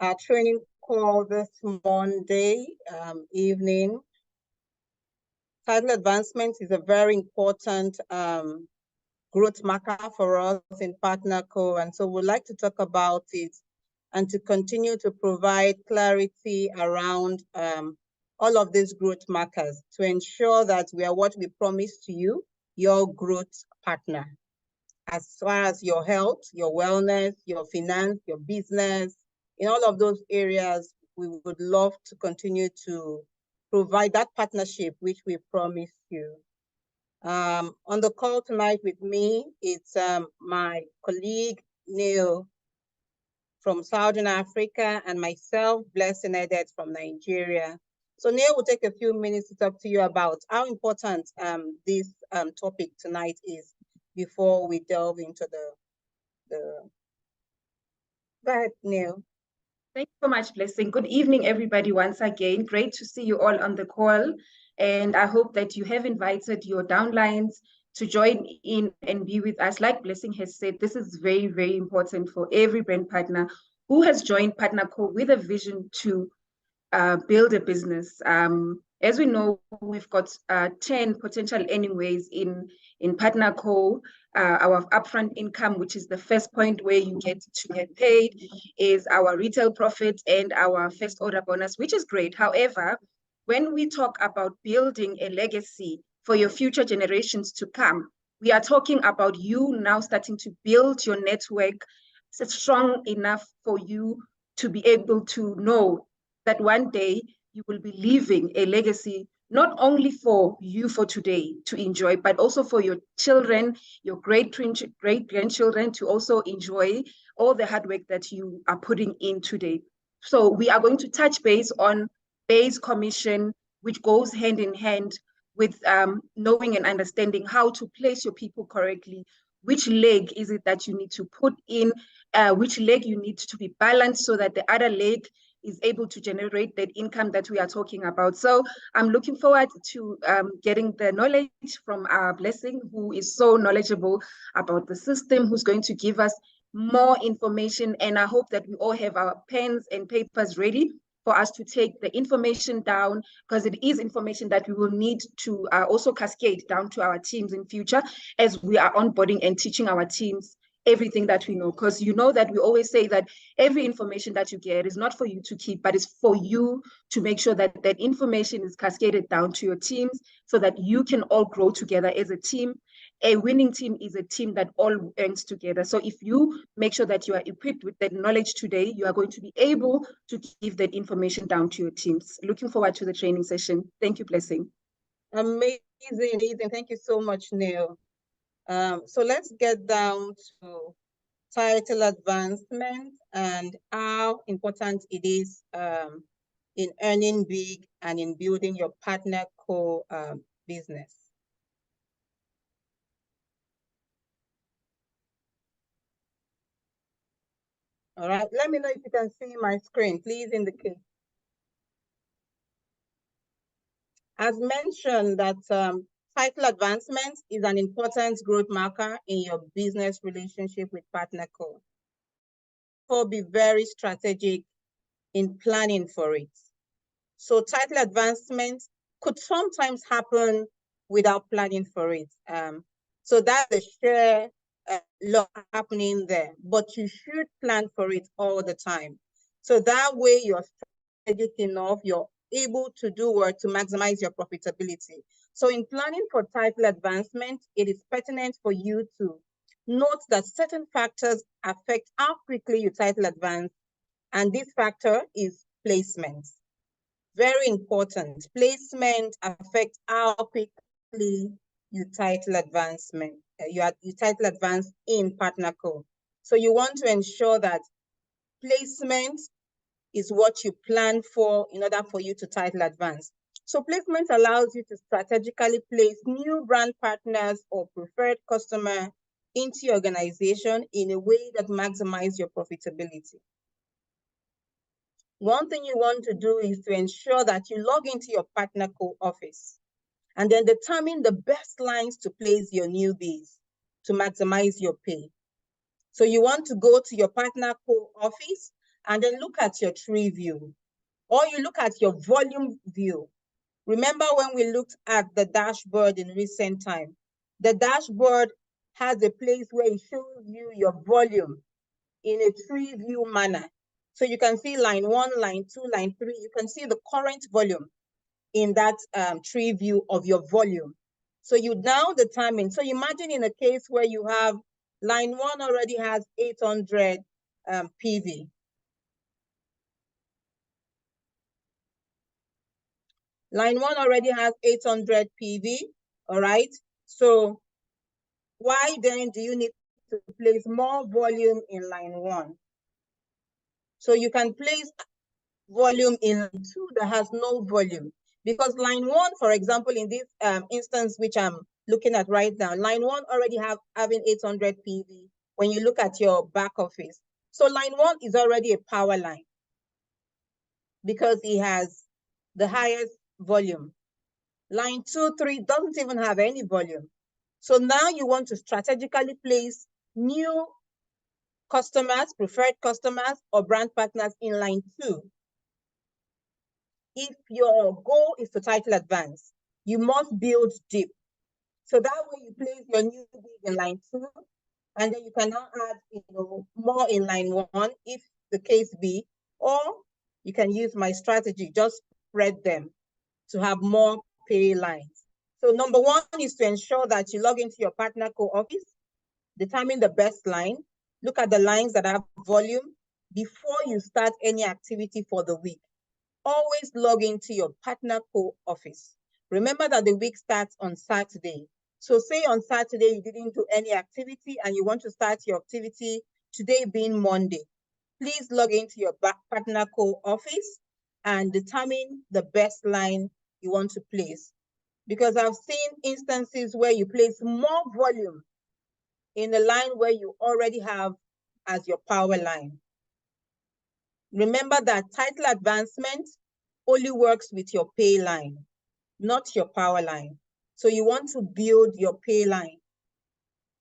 our training call this Monday evening. Title advancement is a very important growth marker for us in PartnerCo, and so we'd like to talk about it and to continue to provide clarity around all of these growth markers to ensure that we are what we promised to you, your growth partner. As far as your health, your wellness, your finance, your business, in all of those areas, we would love to continue to provide that partnership which we promised you. On the call tonight with me, it's my colleague, Neil, from Southern Africa, and myself, Blessing Edet from Nigeria. So Neil will take a few minutes to talk to you about how important this topic tonight is before we delve into the... Go ahead, Neil. Thank you so much, Blessing. Good evening, everybody, once again. Great to see you all on the call. And I hope that you have invited your downlines to join in and be with us. Like Blessing has said, this is very, very important for every brand partner who has joined PartnerCo with a vision to build a business. As we know, we've got 10 potential earning ways in PartnerCo. Our upfront income, which is the first point where you get to get paid, is our retail profit and our first order bonus, which is great. However, when we talk about building a legacy for your future generations to come, we are talking about you now starting to build your network strong enough for you to be able to know that one day you will be leaving a legacy, not only for you for today to enjoy, but also for your children, your great-grandchildren to also enjoy all the hard work that you are putting in today. So we are going to touch base on base commission, which goes hand in hand with knowing and understanding how to place your people correctly. Which leg is it that you need to put in? Which leg you need to be balanced so that the other leg is able to generate that income that we are talking about. So I'm looking forward to getting the knowledge from our Blessing, who is so knowledgeable about the system, who's going to give us more information. And I hope that we all have our pens and papers ready for us to take the information down, because it is information that we will need to also cascade down to our teams in future as we are onboarding and teaching our teams everything that we know. Because you know that we always say that every information that you get is not for you to keep, but it's for you to make sure that that information is cascaded down to your teams so that you can all grow together as a team. A winning team is a team that all earns together. So if you make sure that you are equipped with that knowledge today, you are going to be able to give that information down to your teams. Looking forward to the training session. Thank you, Blessing. Amazing, amazing. Thank you so much, Neil. So let's get down to title advancement and how important it is in earning big and in building your PartnerCo business. All right, let me know if you can see my screen. Please indicate. As mentioned, that title advancement is an important growth marker in your business relationship with PartnerCo. So be very strategic in planning for it. So title advancement could sometimes happen without planning for it. So that's a share lot happening there, but you should plan for it all the time. So that way you're strategic enough, you're able to do work to maximize your profitability. So in planning for title advancement, it is pertinent for you to note that certain factors affect how quickly you title advance, and this factor is placement. Very important. Placement affects how quickly you title advancement. You title advance in PartnerCo. So you want to ensure that placement is what you plan for in order for you to title advance. So placement allows you to strategically place new brand partners or preferred customer into your organization in a way that maximizes your profitability. One thing you want to do is to ensure that you log into your PartnerCo office and then determine the best lines to place your newbies to maximize your pay. So you want to go to your PartnerCo office and then look at your tree view, or you look at your volume view. Remember when we looked at the dashboard in recent time, the dashboard has a place where it shows you your volume in a tree view manner. So you can see line 1, line 2, line 3. You can see the current volume in that tree view of your volume. So you now determine, so imagine in a case where you have line 1 already has 800 PV. Line 1 already has 800 PV, all right? So why then do you need to place more volume in line 1? So you can place volume in line 2 that has no volume, because line 1, for example, in this instance which I'm looking at right now, line 1 already having 800 PV when you look at your back office. So line 1 is already a power line because it has the highest volume. Line 2, 3 doesn't even have any volume. So now you want to strategically place new customers, preferred customers, or brand partners in line 2. If your goal is to title advance, you must build deep. So that way you place your new bid in line 2, and then you can now add more in line 1 if the case be, or you can use my strategy, just spread them to have more pay lines. So number 1 is to ensure that you log into your PartnerCo office, determine the best line, look at the lines that have volume before you start any activity for the week. Always log into your PartnerCo office. Remember that the week starts on Saturday. So say on Saturday you didn't do any activity and you want to start your activity today being Monday. Please log into your PartnerCo office and determine the best line you want to place. Because I've seen instances where you place more volume in the line where you already have as your power line. Remember that title advancement only works with your pay line, not your power line. So you want to build your pay line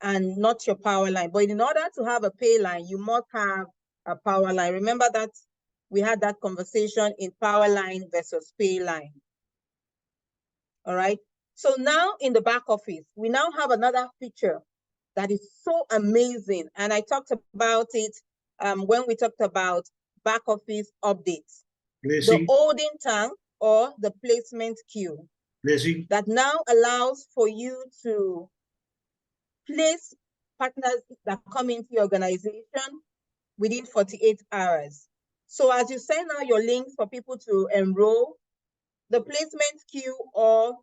and not your power line. But in order to have a pay line, you must have a power line. Remember that we had that conversation in power line versus pay line. All right. So now in the back office, we now have another feature that is so amazing. And I talked about it when we talked about back office updates. Blessing. The holding tank or the placement queue. Blessing. That now allows for you to place partners that come into your organization within 48 hours. So as you send out your links for people to enroll, the placement queue or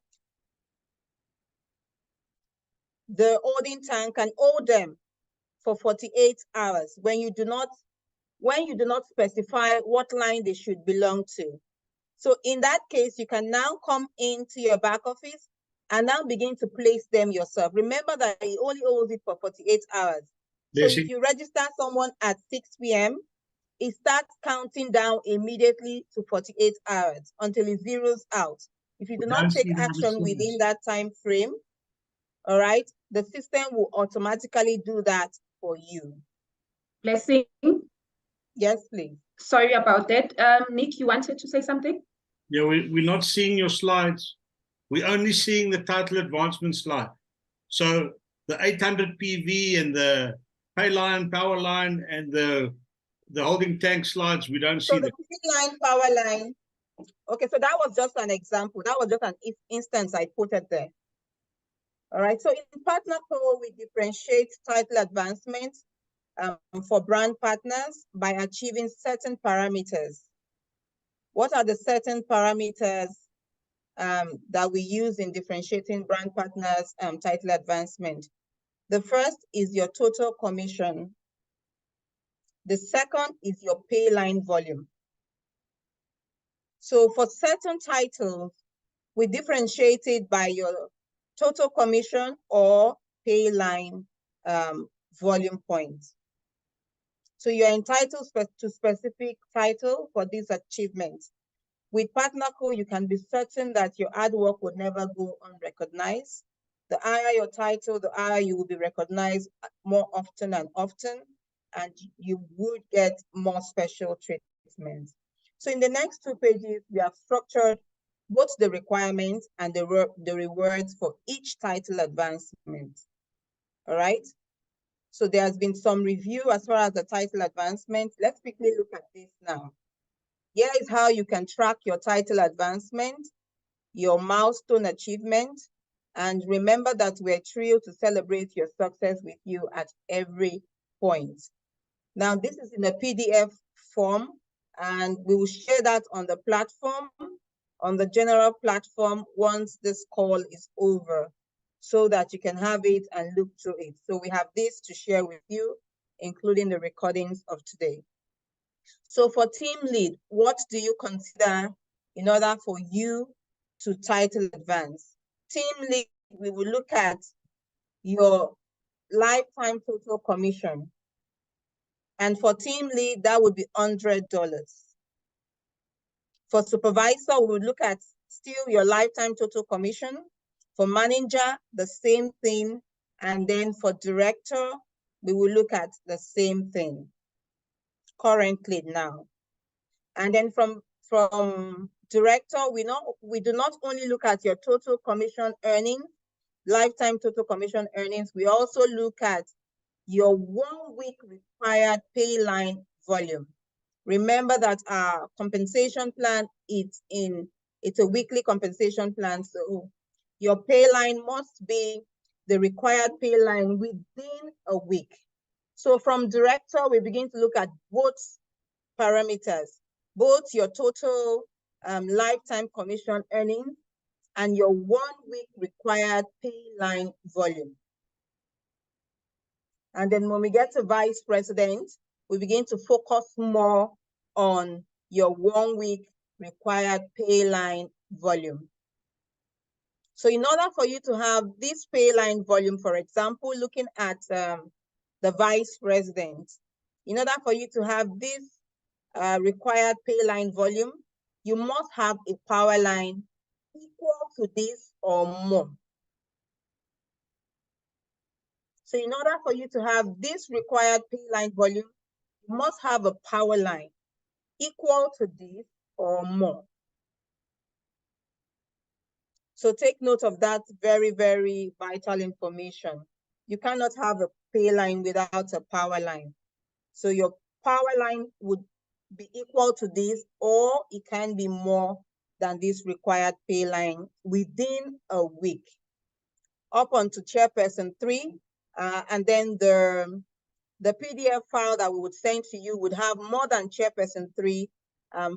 the holding tank can hold them for 48 hours when you do not specify what line they should belong to. So in that case, you can now come into your back office and now begin to place them yourself. Remember that it only holds it for 48 hours. So if you register someone at 6 p.m., it starts counting down immediately to 48 hours until it zeroes out. If you do not take action within that time frame, all right, the system will automatically do that for you. Blessing? Yes, please. Sorry about that. Nick, you wanted to say something? Yeah, we're not seeing your slides. We're only seeing the title advancement slide. So the 800 PV and the pay line, power line, and the holding tank slides, we don't see the PV line, power line. Okay, so that was just an example. That was just an instance I put it there. All right, so in PartnerCo, we differentiate title advancement for brand partners by achieving certain parameters. What are the certain parameters that we use in differentiating brand partners title advancement? The first is your total commission. The second is your pay line volume. So for certain titles, we differentiate it by your total commission or pay line volume points. So you're entitled to specific title for this achievement. With PartnerCo, you can be certain that your hard work will never go unrecognized. The higher your title, the higher you will be recognized more often and often. and you would get more special treatment. So in the next 2 pages, we have structured both the requirements and the rewards for each title advancement. All right. So there has been some review as far as the title advancement. Let's quickly look at this now. Here is how you can track your title advancement, your milestone achievement, and remember that we're thrilled to celebrate your success with you at every point. Now, this is in a PDF form, and we will share that on the platform, on the general platform, once this call is over, so that you can have it and look through it. So we have this to share with you, including the recordings of today. So for team lead, what do you consider in order for you to title advance? Team lead, we will look at your lifetime total commission. And for team lead, that would be $100. For supervisor, we would look at still your lifetime total commission. For manager, the same thing. And then for director, we will look at the same thing currently now. And then from director, we do not only look at your total commission earnings, lifetime total commission earnings, we also look at your 1 week required pay line volume. Remember that our compensation plan, it's a weekly compensation plan. So your pay line must be the required pay line within a week. So from director, we begin to look at both parameters, both your total lifetime commission earnings and your 1 week required pay line volume. And then when we get to vice president, we begin to focus more on your 1 week required pay line volume. So in order for you to have this pay line volume, for example, looking at the vice president, in order for you to have this required pay line volume, you must have a power line equal to this or more. So in order for you to have this required pay line volume, you must have a power line equal to this or more. So take note of that very, very vital information. You cannot have a pay line without a power line. So your power line would be equal to this, or it can be more than this required pay line within a week. Up onto chairperson 3, and then the PDF file that we would send to you would have more than chairperson 3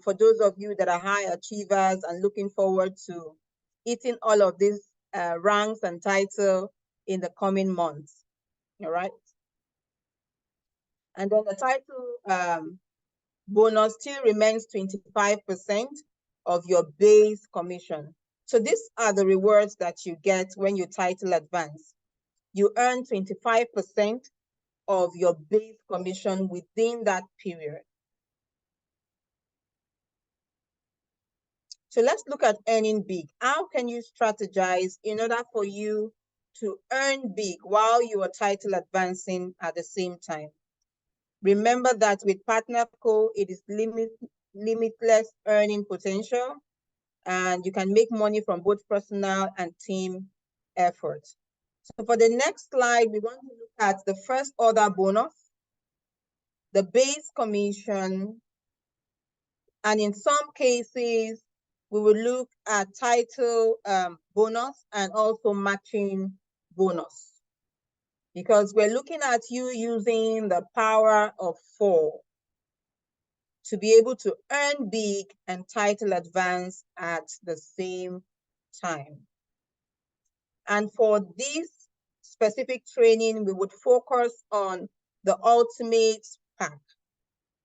for those of you that are high achievers and looking forward to hitting all of these ranks and title in the coming months. All right. And then the title bonus still remains 25% of your base commission. So these are the rewards that you get when you title advance. You earn 25% of your base commission within that period. So let's look at earning big. How can you strategize in order for you to earn big while you are title advancing at the same time? Remember that with PartnerCo, it is limitless earning potential, and you can make money from both personal and team efforts. So for the next slide, we want to look at the first order bonus, the base commission, and in some cases, we will look at title bonus and also matching bonus, because we're looking at you using the power of 4 to be able to earn big and title advance at the same time. And for this specific training, we would focus on the ultimate pack.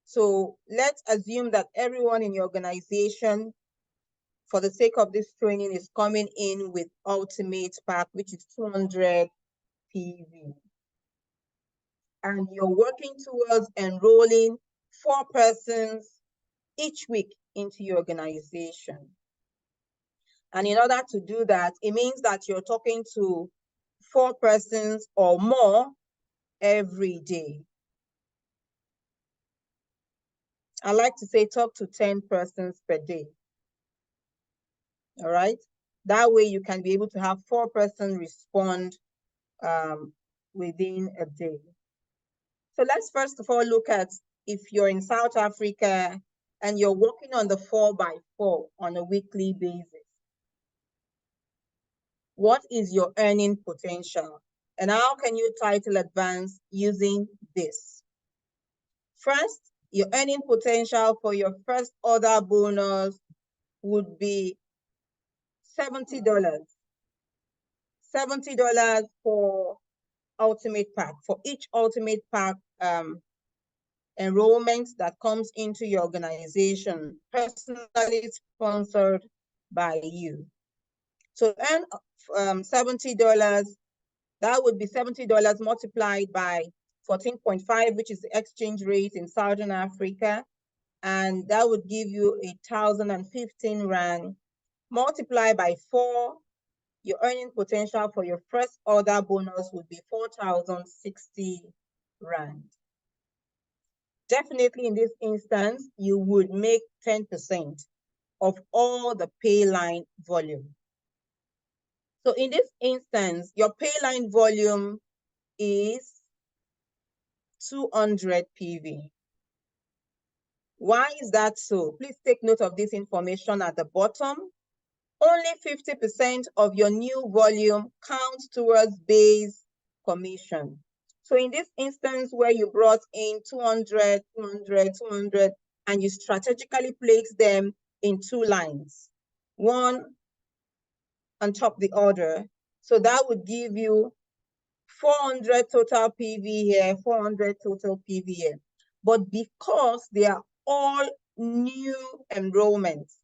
So let's assume that everyone in your organization, for the sake of this training, is coming in with ultimate pack, which is 200 PV. And you're working towards enrolling 4 persons each week into your organization. And in order to do that, it means that you're talking to 4 persons or more every day. I like to say talk to 10 persons per day. All right. That way you can be able to have 4 persons respond within a day. So let's first of all look at if you're in South Africa and you're working on the 4x4 on a weekly basis. What is your earning potential? And how can you title advance using this? First, your earning potential for your first order bonus would be $70. $70 for ultimate pack, for each ultimate pack enrollment that comes into your organization, personally sponsored by you. So earn $70, that would be $70 multiplied by 14.5, which is the exchange rate in Southern Africa. And that would give you 1,015 Rand. Multiply by 4, your earning potential for your first order bonus would be 4,060 Rand. Definitely in this instance, you would make 10% of all the pay line volume. So in this instance, your pay line volume is 200 PV. Why is that so? Please take note of this information at the bottom. Only 50% of your new volume counts towards base commission. So in this instance where you brought in 200, 200, 200, and you strategically place them in 2 lines, one on top of the other, so that would give you 400 total PV here, 400 total PV here. But because they are all new enrollments,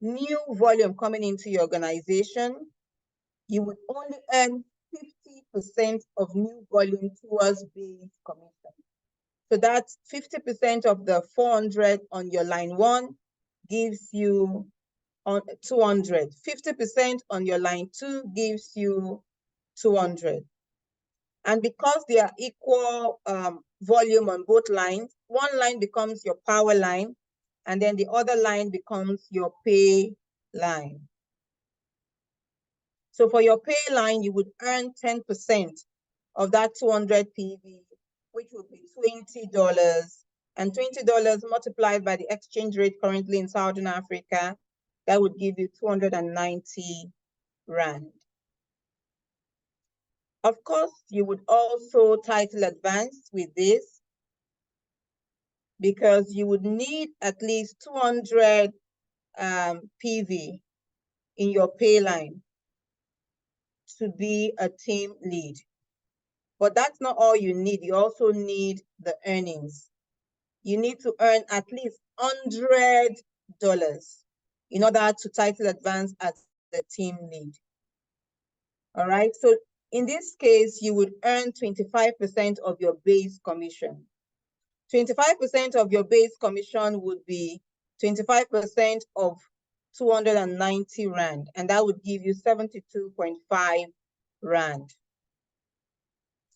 new volume coming into your organization, you would only earn 50% of new volume towards base commission. So that's 50% of the 400 on your line 1 gives you on 200. 50% on your line 2 gives you 200. And because they are equal volume on both lines, one line becomes your power line, and then the other line becomes your pay line. So for your pay line, you would earn 10% of that 200 PV, which would be $20. And $20 multiplied by the exchange rate currently in Southern Africa, that would give you 290 Rand. Of course, you would also title advance with this because you would need at least 200 PV in your pay line to be a team lead. But that's not all you need. You also need the earnings. You need to earn at least $100 in order to title advance as the team lead. All right, so in this case, you would earn 25% of your base commission. 25% of your base commission would be 25% of 290 Rand, and that would give you 72.5 Rand.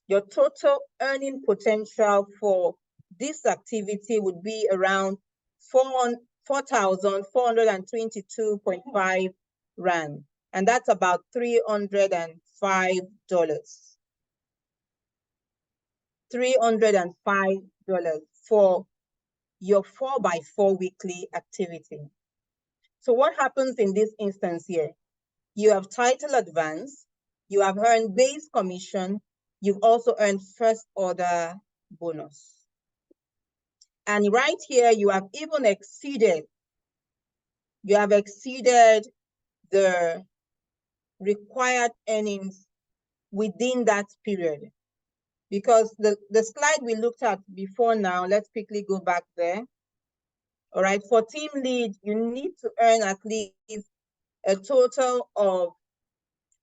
Your total earning potential for this activity would be around 4,422.5 Rand, and that's about $305. $305 for your 4x4 weekly activity. So what happens in this instance here? You have title advance, you have earned base commission, you've also earned first order bonus. And right here, you have even exceeded the required earnings within that period. Because the slide we looked at before now, let's quickly go back there. All right, for team lead, you need to earn at least a total of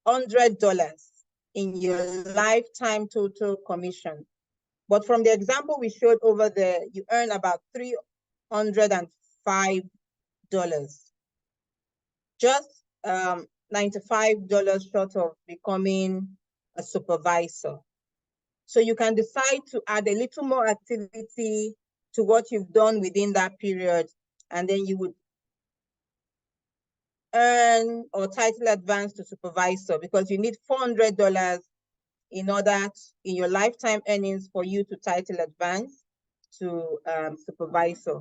$100 in your lifetime total commission. But from the example we showed over there, you earn about $305. Just $95 short of becoming a supervisor. So you can decide to add a little more activity to what you've done within that period, and then you would earn or title advance to supervisor, because you need $400 in order in your lifetime earnings for you to title advance to supervisor.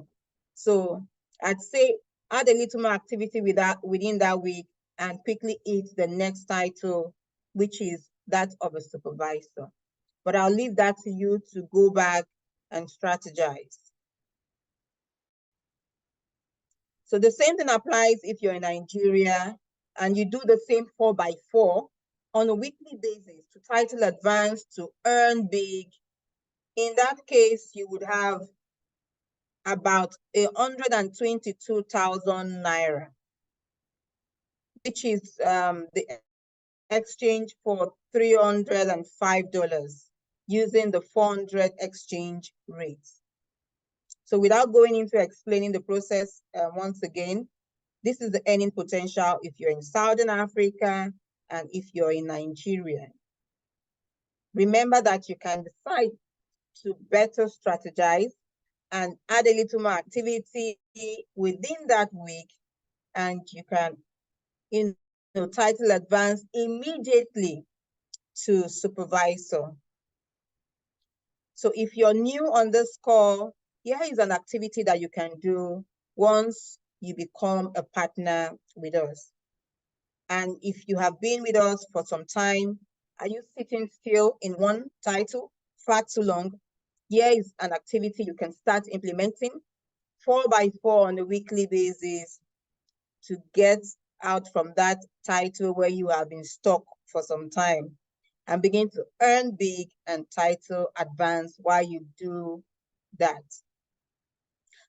So I'd say add a little more activity within that week and quickly hit the next title, which is that of a supervisor. But I'll leave that to you to go back and strategize. So the same thing applies if you're in Nigeria and you do the same 4x4 on a weekly basis to title advance to earn big. In that case, you would have about 122,000 naira, which is the exchange for $305 using the 400 exchange rate. So without going into explaining the process once again, this is the earning potential if you're in Southern Africa and if you're in Nigeria. Remember that you can decide to better strategize and add a little more activity within that week, and you can title advance immediately to supervisor. So if you're new on this call, here is an activity that you can do once you become a partner with us. And if you have been with us for some time, are you sitting still in one title far too long? Here is an activity you can start implementing 4x4 on a weekly basis to get out from that title where you have been stuck for some time and begin to earn big and title advance while you do that.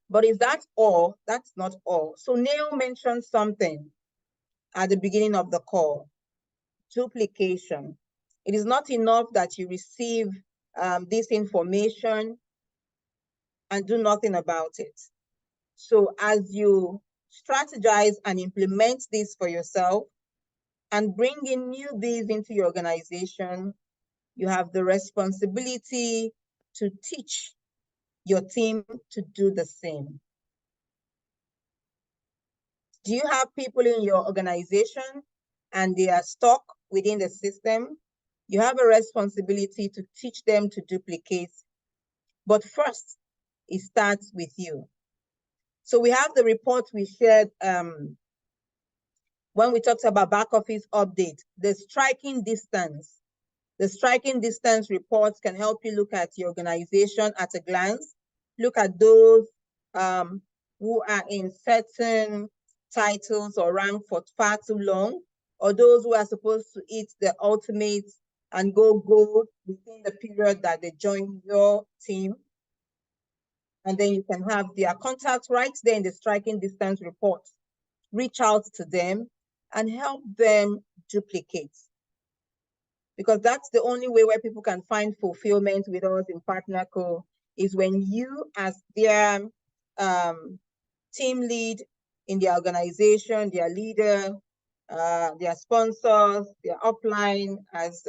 But is that all? That's not all. So Neil mentioned something at the beginning of the call: duplication. It is not enough that you receive this information and do nothing about it. So as you strategize and implement this for yourself and bring in newbies into your organization, you have the responsibility to teach your team to do the same. Do you have people in your organization and they are stuck within the system? You have a responsibility to teach them to duplicate. But first, it starts with you. So we have the report we shared when we talked about back office update, the striking distance. The striking distance reports can help you look at your organization at a glance, look at those who are in certain titles or rank for far too long, or those who are supposed to hit the ultimate and go gold within the period that they join your team. And then you can have their contacts right there in the striking distance report. Reach out to them and help them duplicate. Because that's the only way where people can find fulfillment with us in PartnerCo, is when you, as their team lead in their organization, their leader, their sponsors, their upline, as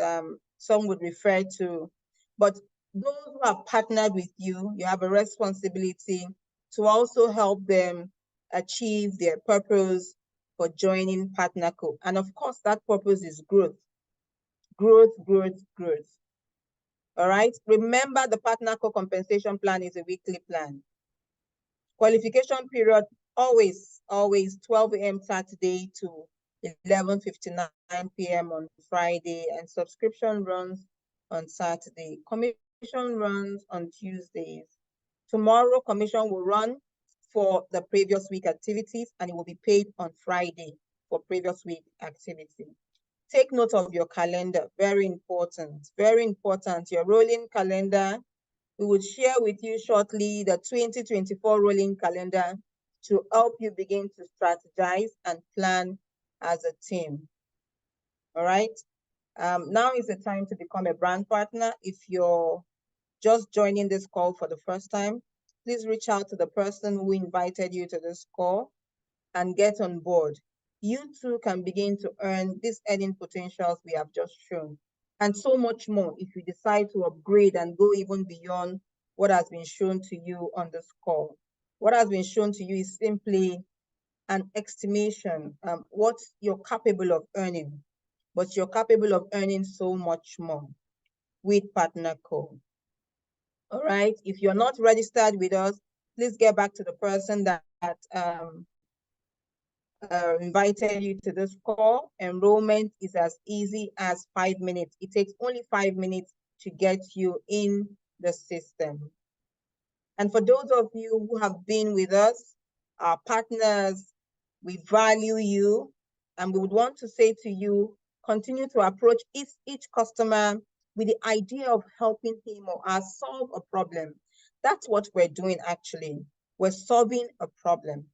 some would refer to. But those who are partnered with you, you have a responsibility to also help them achieve their purpose for joining PartnerCo. And of course, that purpose is growth. Growth, growth, growth. All right. Remember, the PartnerCo compensation plan is a weekly plan. Qualification period, always 12 a.m. Saturday to 11:59 p.m. on Friday, and subscription runs on Saturday. Commission runs on Tuesdays. Tomorrow, commission will run for the previous week activities, and it will be paid on Friday for previous week activity. Take note of your calendar, very important, your rolling calendar. We will share with you shortly the 2024 rolling calendar to help you begin to strategize and plan as a team. All right. Now is the time to become a brand partner. If you're just joining this call for the first time, please reach out to the person who invited you to this call and get on board. You too can begin to earn these earning potentials we have just shown, and so much more if you decide to upgrade and go even beyond what has been shown to you on this call. What has been shown to you is simply an estimation, what you're capable of earning, but you're capable of earning so much more with PartnerCo. All right, if you're not registered with us, please get back to the person that invited you to this call. Enrollment is as easy as 5 minutes. It takes only 5 minutes to get you in the system. And for those of you who have been with us, our partners, we value you, and we would want to say to you, continue to approach each customer with the idea of helping him or her solve a problem. That's what we're doing actually. We're solving a problem.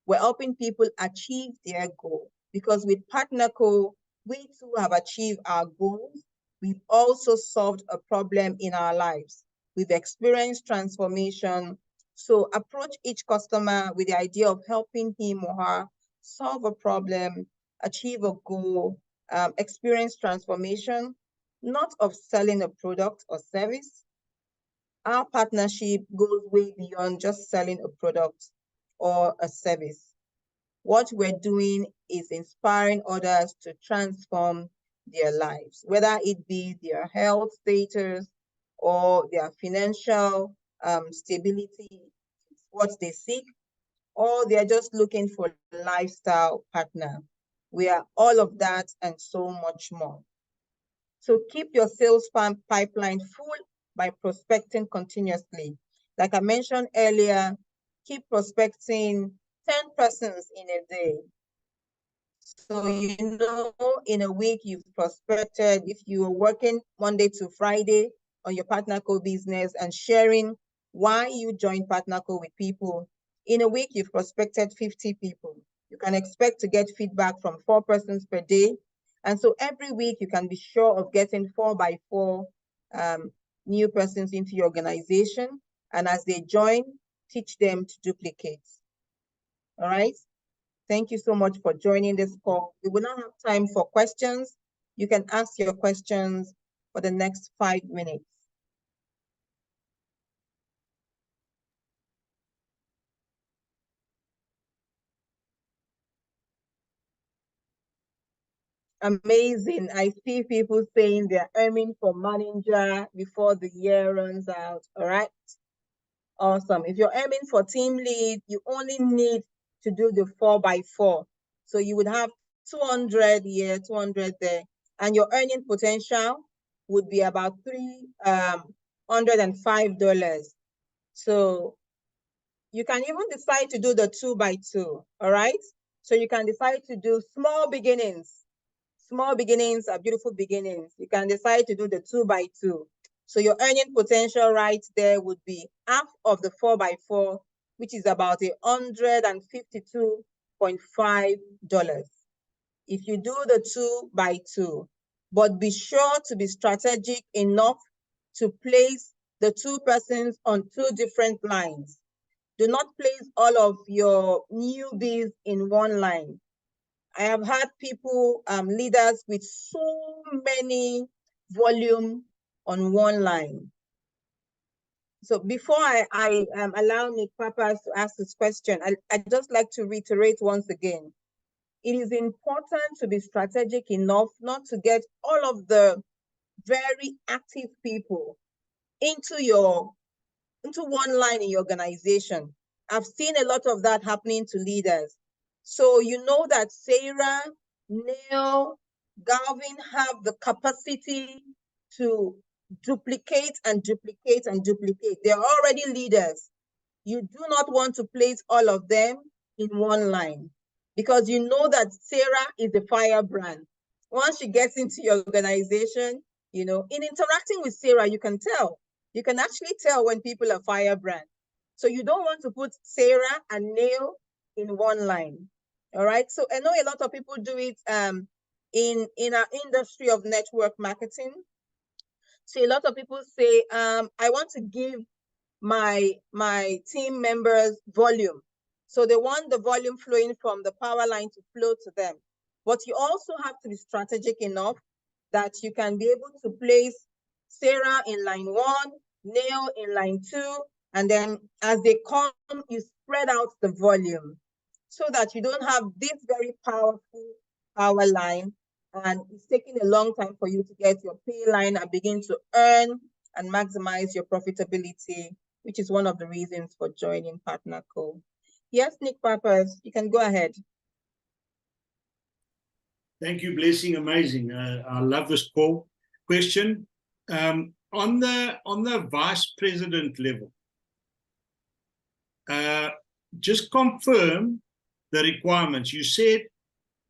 We're helping people achieve their goal, because with PartnerCo, we too have achieved our goals. We've also solved a problem in our lives. We've experienced transformation. So approach each customer with the idea of helping him or her solve a problem, achieve a goal, experience transformation, not of selling a product or service. Our partnership goes way beyond just selling a product or a service. What we're doing is inspiring others to transform their lives, whether it be their health status or their financial stability, what they seek, or they're just looking for a lifestyle partner. We are all of that and so much more. So keep your sales pipeline full by prospecting continuously. Like I mentioned earlier, keep prospecting 10 persons in a day. So you know, in a week you've prospected, if you are working Monday to Friday on your PartnerCo business and sharing why you joined PartnerCo with people, in a week you've prospected 50 people. You can expect to get feedback from 4 persons per day. And so every week you can be sure of getting 4 by 4 new persons into your organization. And as they join, teach them to duplicate. All right. Thank you so much for joining this call. We will now have time for questions. You can ask your questions for the next 5 minutes. Amazing. I see people saying they're aiming for manager before the year runs out. All right. Awesome. If you're aiming for team lead, you only need to do the 4 by 4. So you would have 200 here, 200 there, and your earning potential would be about $305. So you can even decide to do the 2 by 2. All right. So you can decide to do small beginnings. Small beginnings are beautiful beginnings. You can decide to do the 2 by 2. So your earning potential right there would be half of the 4 by 4, which is about $152.5. If you do the 2 by 2, but be sure to be strategic enough to place the 2 persons on 2 different lines. Do not place all of your newbies in one line. I have had people, leaders with so many volume on one line. So before I allow Nick Papas to ask this question, I'd just like to reiterate once again, it is important to be strategic enough not to get all of the very active people into one line in your organization. I've seen a lot of that happening to leaders. So you know that Sarah, Neil, Galvin have the capacity to duplicate and duplicate and duplicate. They're already leaders. You do not want to place all of them in one line, because you know that Sarah is the firebrand. Once she gets into your organization, you know, in interacting with Sarah, you can tell. You can actually tell when people are firebrand. So you don't want to put Sarah and Neil in one line. All right. So I know a lot of people do it in our industry of network marketing. So a lot of people say, I want to give my team members volume. So they want the volume flowing from the power line to flow to them. But you also have to be strategic enough that you can be able to place Sarah in line 1, nail in line 2, and then as they come, you spread out the volume so that you don't have this very powerful power line, and it's taking a long time for you to get your pay line and begin to earn and maximize your profitability, which is one of the reasons for joining PartnerCo. Yes, Nick Pappas, you can go ahead. Thank you, Blessing. Amazing. I love this call. Question. On the vice president level, just confirm the requirements. You said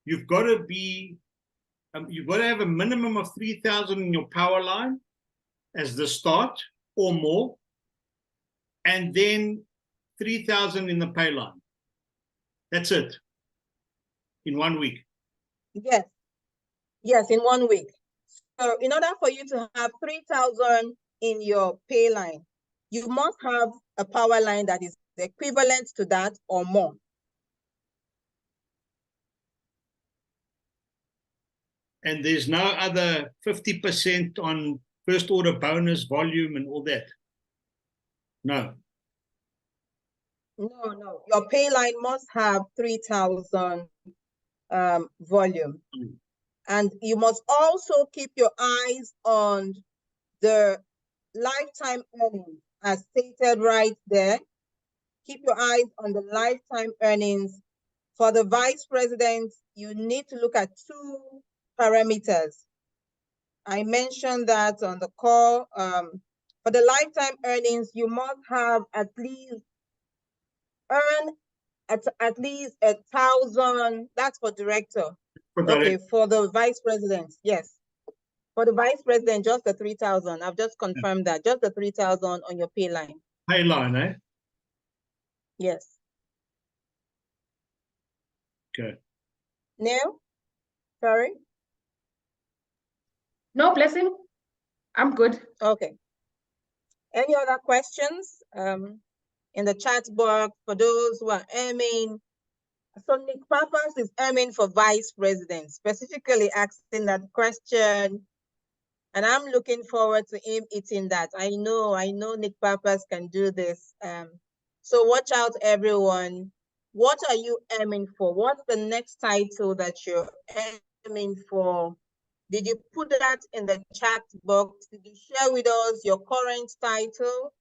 you've got to be, you've got to have a minimum of 3,000 in your power line as the start or more, and then 3,000 in the pay line. That's it. In 1 week. Yes. Yes, in 1 week. So in order for you to have 3,000 in your pay line, you must have a power line that is equivalent to that or more. And there's no other 50% on first order bonus volume and all that? No. No. Your pay line must have 3,000 volume. And you must also keep your eyes on the lifetime earnings as stated right there. Keep your eyes on the lifetime earnings. For the vice president, you need to look at 2 parameters. I mentioned that on the call. For the lifetime earnings, you must have at least earn at least 1,000. That's for director. Okay, for the vice president, yes. For the vice president, just the 3,000. I've just confirmed that. Just the 3,000 on your pay line. Pay line, eh? Yes. Okay. Neil? Sorry? No, Blessing. I'm good. Okay. Any other questions in the chat box for those who are aiming? So Nick Pappas is aiming for vice president, specifically asking that question. And I'm looking forward to him eating that. I know Nick Pappas can do this. So watch out, everyone. What are you aiming for? What's the next title that you're aiming for? Did you put that in the chat box? Did you share with us your current title?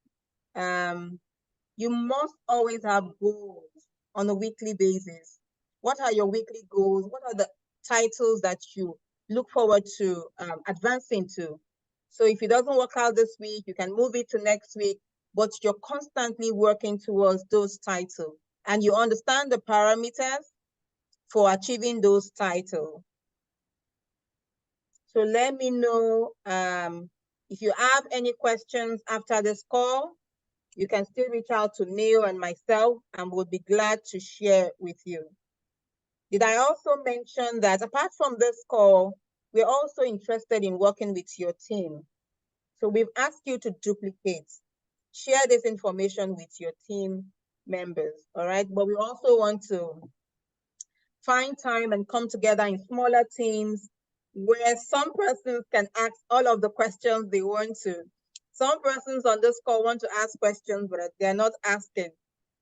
You must always have goals on a weekly basis. What are your weekly goals? What are the titles that you look forward to advancing to? So if it doesn't work out this week, you can move it to next week, but you're constantly working towards those titles and you understand the parameters for achieving those titles. So let me know if you have any questions after this call. You can still reach out to Neil and myself, and we'll be glad to share with you. Did I also mention that apart from this call, we're also interested in working with your team. So we've asked you to duplicate, share this information with your team members, all right? But we also want to find time and come together in smaller teams where some persons can ask all of the questions they want to. Some persons on this call want to ask questions, but they're not asking.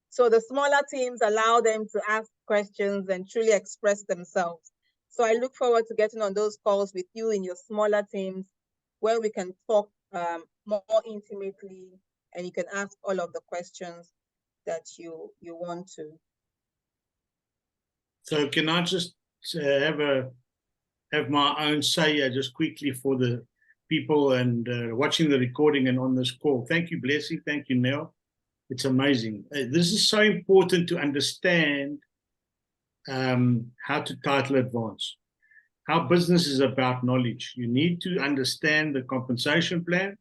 So the smaller teams allow them to ask questions and truly express themselves. So I look forward to getting on those calls with you in your smaller teams where we can talk more intimately and you can ask all of the questions that you want to. So can I just have my own say just quickly for the people and watching the recording and on this call? Thank you, Blessing. Thank you, Neil. It's amazing. This is so important to understand how to title advance. Our business is about knowledge. You need to understand the compensation plan.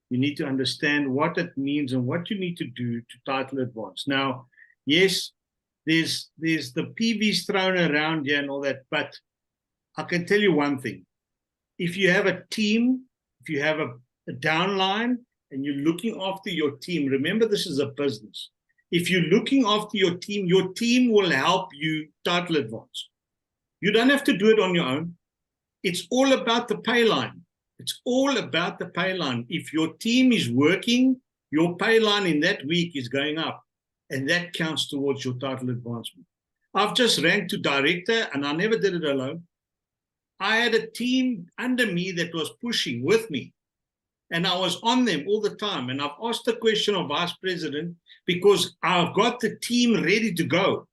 You need to understand what it means and what you need to do to title advance. Now, yes, there's the PVs thrown around here and all that, but I can tell you one thing. If you have a team, if you have a downline and you're looking after your team, remember this is a business. If you're looking after your team will help you title advance. You don't have to do it on your own. It's all about the pay line. It's all about the pay line. If your team is working, your pay line in that week is going up, and that counts towards your title advancement. I've just ranked to director, and I never did it alone. I had a team under me that was pushing with me, and I was on them all the time. And I've asked the question of vice president because I've got the team ready to go.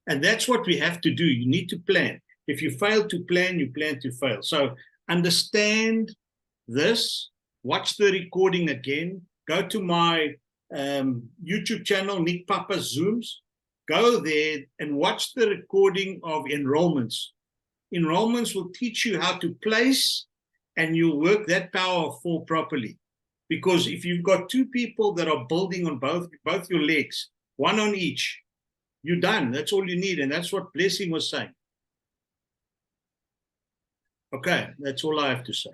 And that's what we have to do. You need to plan. If you fail to plan, you plan to fail. So understand this, watch the recording again, go to my YouTube channel, Nick Papa's Zooms, go there and watch the recording of enrollments. Enrollments will teach you how to place, and you'll work that power of 4 properly. Because if you've got 2 people that are building on both your legs, 1 on each, you're done. That's all you need. And that's what Blessing was saying. Okay, that's all I have to say.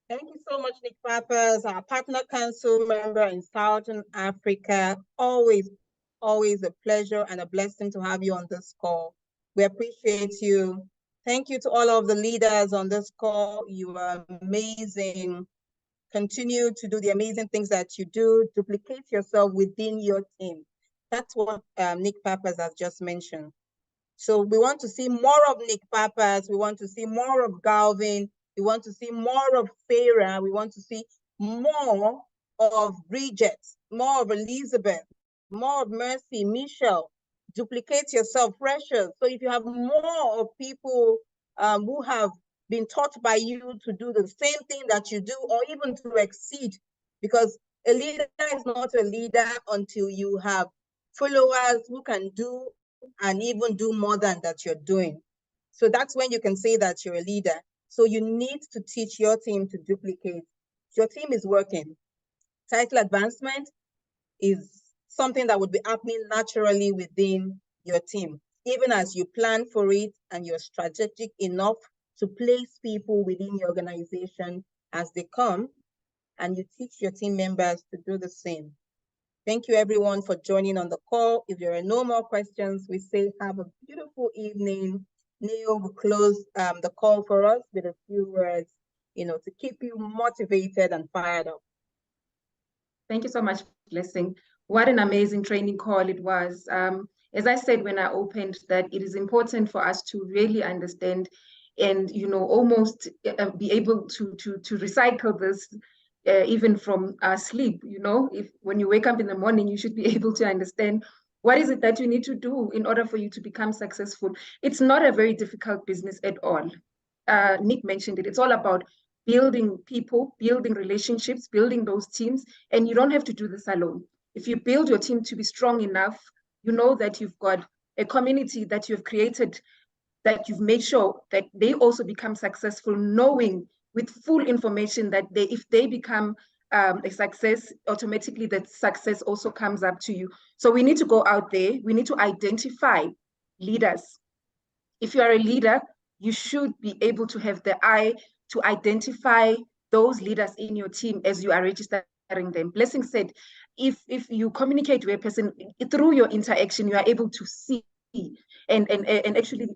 Thank you so much, Nick Papas, our partner council member in Southern Africa. Always a pleasure and a blessing to have you on this call. We appreciate you. Thank you to all of the leaders on this call. You are amazing. Continue to do the amazing things that you do. Duplicate yourself within your team. That's what Nick Papas has just mentioned. So we want to see more of Nick Papas. We want to see more of Galvin. We want to see more of Farah. We want to see more of Bridget, more of Elizabeth, more of Mercy, Michelle. Duplicate yourself, Precious. So if you have more of people who have been taught by you to do the same thing that you do, or even to exceed, because a leader is not a leader until you have followers who can do and even do more than that you're doing. So that's when you can say that you're a leader. So you need to teach your team to duplicate. Your team is working. Title advancement is something that would be happening naturally within your team, even as you plan for it and you're strategic enough to place people within your organization as they come, and you teach your team members to do the same. Thank you everyone for joining on the call. If there are no more questions, we say have a beautiful evening. Neil will close the call for us with a few words, to keep you motivated and fired up. Thank you so much, Blessing. What an amazing training call it was. As I said when I opened, that it is important for us to really understand and almost be able to recycle this even from our sleep. If when you wake up in the morning, you should be able to understand what is it that you need to do in order for you to become successful. It's not a very difficult business at all. Nick mentioned it. It's all about building people, building relationships, building those teams, and you don't have to do this alone. If you build your team to be strong enough, you know that you've got a community that you've created, that you've made sure that they also become successful, knowing with full information that if they become a success, automatically that success also comes up to you. So we need to go out there. We need to identify leaders. If you are a leader, you should be able to have the eye to identify those leaders in your team as you are registering them. Blessing said, if you communicate with a person through your interaction, you are able to see and actually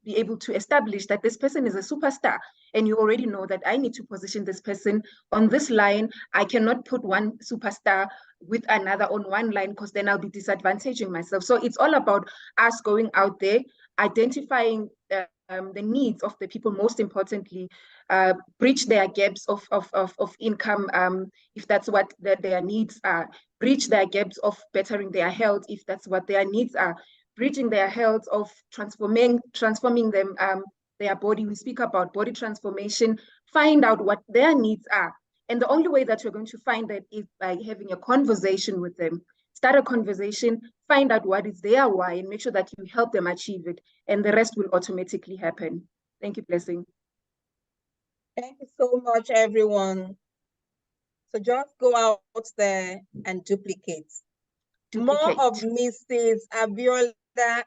be able to establish that this person is a superstar, and you already know that I need to position this person on this line. I cannot put one superstar with another on one line because then I'll be disadvantaging myself. So it's all about us going out there, identifying the needs of the people, most importantly, bridge their gaps of income, if that's what their needs are, bridge their gaps of bettering their health, if that's what their needs are, bridging their health of transforming them, their body. We speak about body transformation, find out what their needs are. And the only way that you're going to find that is by having a conversation with them. Start a conversation, find out what is their why, and make sure that you help them achieve it. And the rest will automatically happen. Thank you, Blessing. Thank you so much, everyone. So just go out there and duplicate. More of Mrs. Abiola,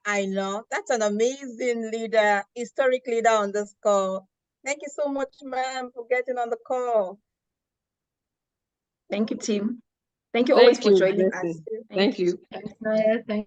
I know. That's an amazing leader, historic leader on this call. Thank you so much, ma'am, for getting on the call. Thank you, team. Thank you always for joining us. Thank you. Thank you.